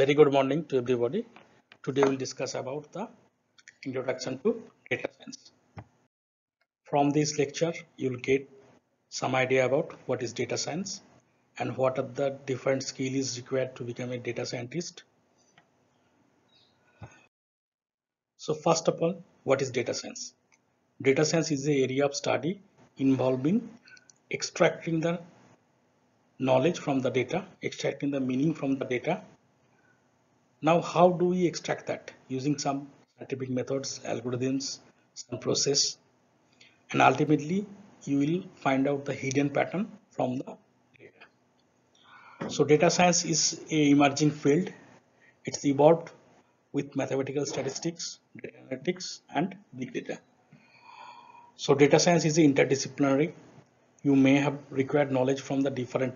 Very good morning to everybody. Today we'll discuss about the introduction to data science. From this lecture, you'll get some idea about what is data science and what are the different skills required to become a data scientist. So first of all, what is data science? Data science is the area of study involving extracting the knowledge from the data, extracting the meaning from the data. Now, how do we extract that? Using some scientific methods, algorithms, some process, and ultimately you will find out the hidden pattern from the data. So data science is a emerging field. It's evolved with mathematical statistics, data analytics, and big data. So data science is interdisciplinary. You may have required knowledge from the different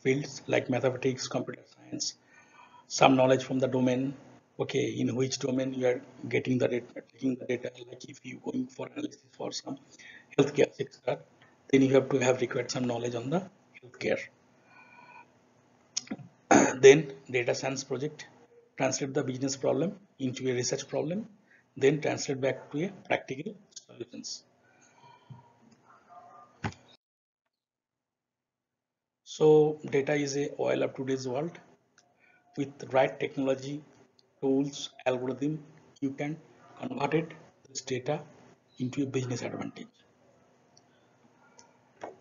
fields like mathematics, computer science, some knowledge from the domain. Okay, in which domain you are getting the data, taking the data. Like if you going for analysis for some healthcare sector, then you have to have required some knowledge on the healthcare. Then data science project translate the business problem into a research problem, then translate back to a practical solutions. So data is a oil of today's world. With the right technology, tools, algorithm, you can convert this data into a business advantage.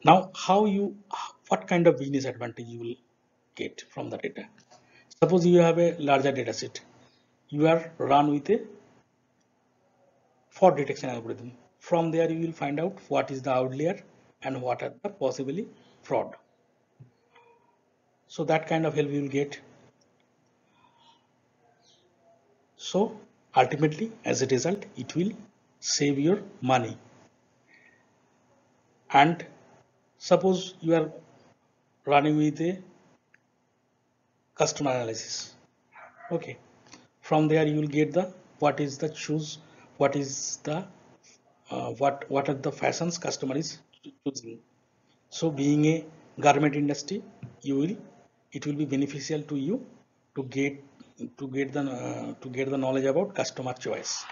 Now, what kind of business advantage you will get from the data? Suppose you have a larger data set. You are run with a fraud detection algorithm. From there, you will find out what is the outlier and what are the possibly fraud. So that kind of help you will get. So ultimately, as a result, it will save your money. And suppose you are running with a customer analysis. Okay. From there, you will get the what is the shoes, what is the what are the fashions customer is choosing. So being a garment industry, it will be beneficial to you to get the knowledge about customer choice.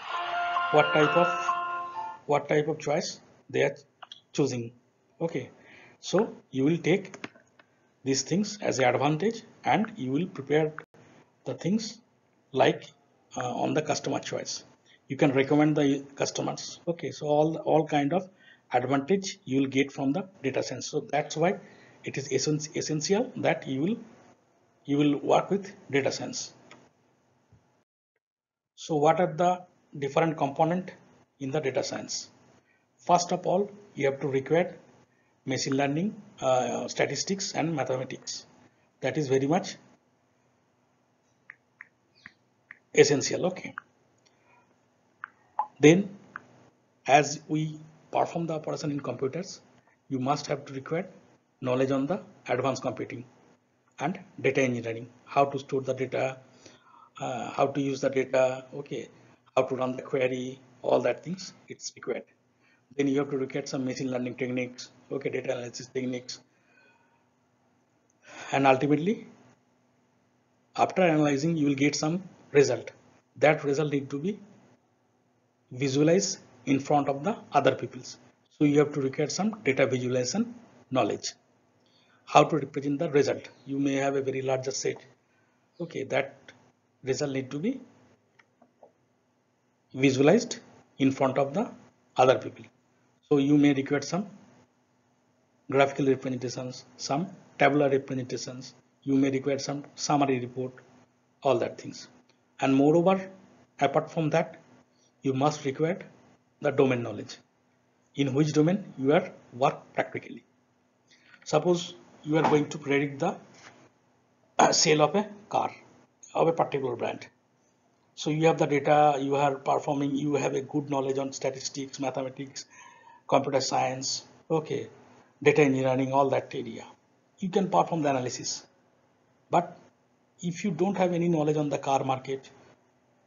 What type of choice they are choosing. Okay, so you will take these things as an advantage and you will prepare the things like on the customer choice. You can recommend the customers. Okay, so all kind of advantage you will get from the data science. So that's why it is essential that you will work with data science. So what are the different component in the data science? First of all, you have to require machine learning, statistics, and mathematics. That is very much essential. Okay. Then, as we perform the operation in computers, you must have to require knowledge on the advanced computing and data engineering, how to store the data, how to use the data, okay, how to run the query, all that things it's required. Then you have to look at some machine learning techniques, okay, data analysis techniques, and ultimately, after analyzing, you will get some result. That result need to be visualized in front of the other peoples. So you have to require some data visualization knowledge. How to represent the result? You may have a very larger set. Okay, that result need to be visualized in front of the other people. So you may require some graphical representations, some tabular representations. You may require some summary report, all that things. And moreover, apart from that, you must require the domain knowledge. In which domain you are work practically. Suppose you are going to predict the sale of a car of a particular brand. So you have the data, you are performing, you have a good knowledge on statistics, mathematics, computer science, okay, data engineering, all that area. You can perform the analysis. But if you don't have any knowledge on the car market,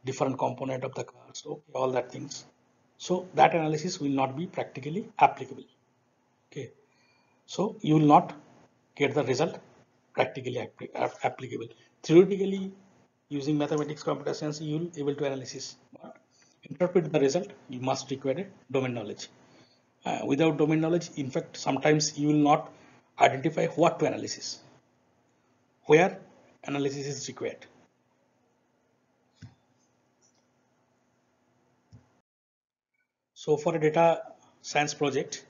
different component of the cars, okay, all that things. So that analysis will not be practically applicable. Okay. So you will not get the result practically applicable. Theoretically, Using mathematics, computer science, you will able to analysis. But interpret the result, you must require a domain knowledge. Without domain knowledge, in fact, sometimes you will not identify what to analysis, where analysis is required. So for a data science project,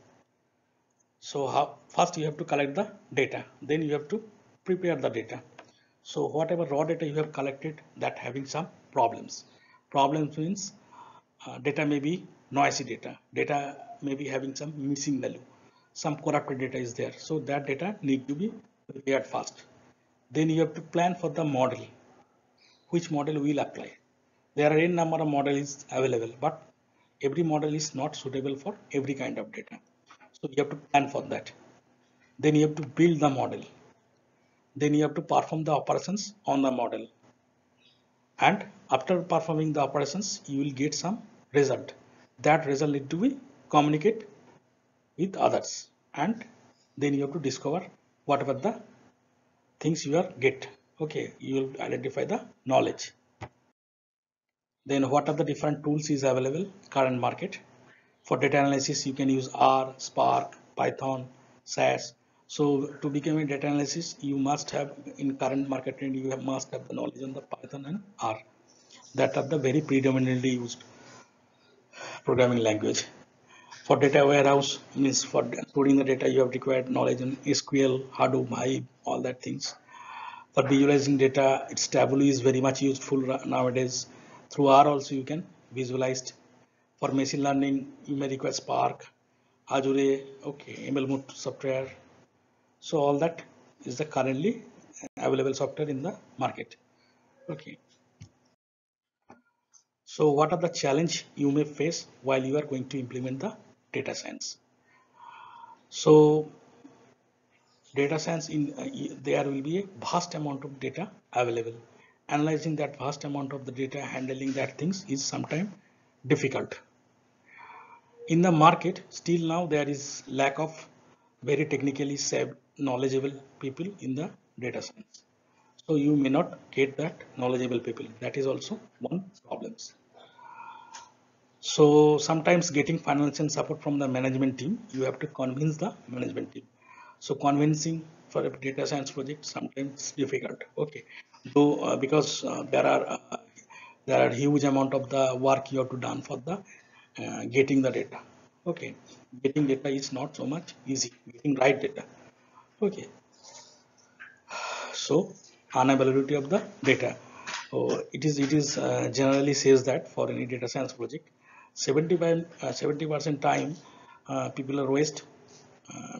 so first you have to collect the data, then you have to prepare the data. So whatever raw data you have collected that having some problems. Problems means data may be noisy data may be having some missing value, some corrupted data is there. So that data need to be prepared fast. Then you have to plan for the model, which model will apply. There are n number of models available, but every model is not suitable for every kind of data. So you have to plan for that. Then you have to build the model. Then you have to perform the operations on the model. And after performing the operations, you will get some result. That result need to be communicate with others. And then you have to discover whatever the things you are get. Okay, you will identify the knowledge. Then what are the different tools is available current market? For data analysis, you can use R, Spark, Python, SAS. So to become a data analysis, you must have in current market trend, must have the knowledge on the Python and R. That are the very predominantly used programming language. For data warehouse means for storing the data, you have required knowledge on SQL, Hadoop, Hive, all that things. For visualizing data, its Tableau is very much useful nowadays. Through R also you can visualize. For machine learning, you may require Spark, Azure, okay, MLMOOT software. So all that is the currently available software in the market. Okay. So what are the challenge you may face while you are going to implement the data science? So data science there will be a vast amount of data available. Analyzing that vast amount of the data, handling that things is sometimes difficult. In the market, still now there is lack of very technically savvy, knowledgeable people in the data science. So you may not get that knowledgeable people. That is also one problem. So sometimes getting financial support from the management team, you have to convince the management team. So convincing for a data science project sometimes difficult. Okay, though because there are huge amount of the work you have to done for the getting the data. Okay, getting data is not so much easy. Getting right data. Okay, so unavailability of the data. So it is generally says that for any data science project, 70% time people are waste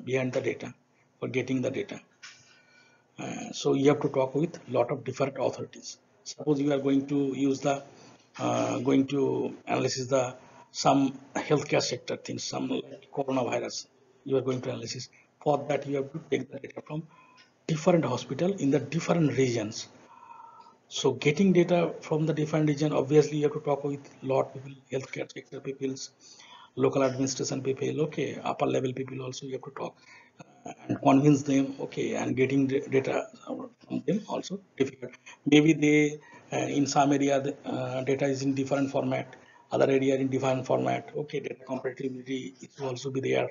behind the data for getting the data. So you have to talk with lot of different authorities. Suppose you are going to use the going to analysis the some healthcare sector things, some like coronavirus. You are going to analysis. For that, you have to take the data from different hospital in the different regions. So getting data from the different region, obviously you have to talk with lot people, healthcare sector peoples, local administration people, okay, upper level people also you have to talk and convince them, okay, and getting data from them also difficult. Maybe they in some area the data is in different format, other area in different format. Okay, data compatibility will also be there.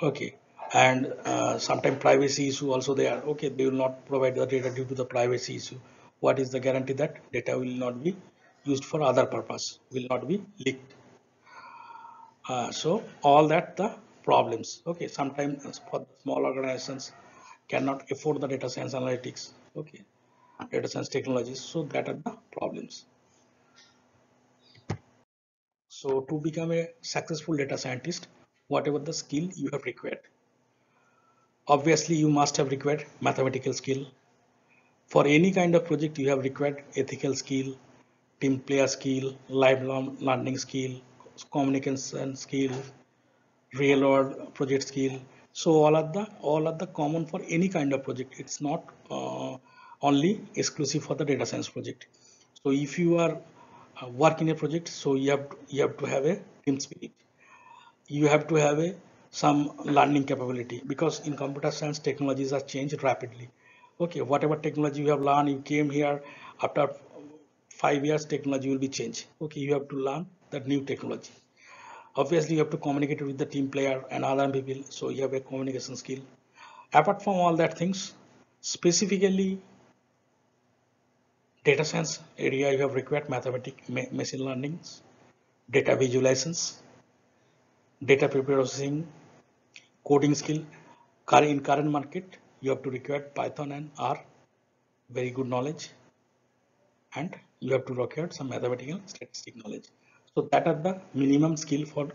Okay, and sometimes privacy issue also there. Okay, they will not provide the data due to the privacy issue. What is the guarantee that data will not be used for other purpose, will not be leaked? So all that the problems. Okay, sometimes for small organizations cannot afford the data science analytics. Okay, data science technologies. So that are the problems. So to become a successful data scientist, whatever the skill you have required, obviously you must have required mathematical skill. For any kind of project, you have required ethical skill, team player skill, lifelong learning skill, communication skill, real world project skill. So all are the common for any kind of project. It's not only exclusive for the data science project. So if you are work in a project, so you have to have a team spirit. You have to have some learning capability because in computer science technologies are changed rapidly. Okay, whatever technology you have learned, you came here after 5 years, technology will be changed. Okay, you have to learn that new technology. Obviously, you have to communicate with the team player and other people, so you have a communication skill. Apart from all that things, specifically data science area, you have required mathematics, machine learnings, data visualizations, data preprocessing, coding skill. In current market, you have to require Python and R, very good knowledge, and you have to require some mathematical statistic knowledge. So that are the minimum skill for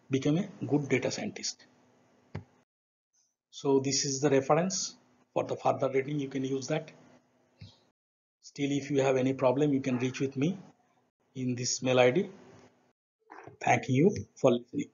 become a good data scientist. So this is the reference for the further reading. You can use that. Still, if you have any problem, you can reach with me in this mail ID. Thank you for listening.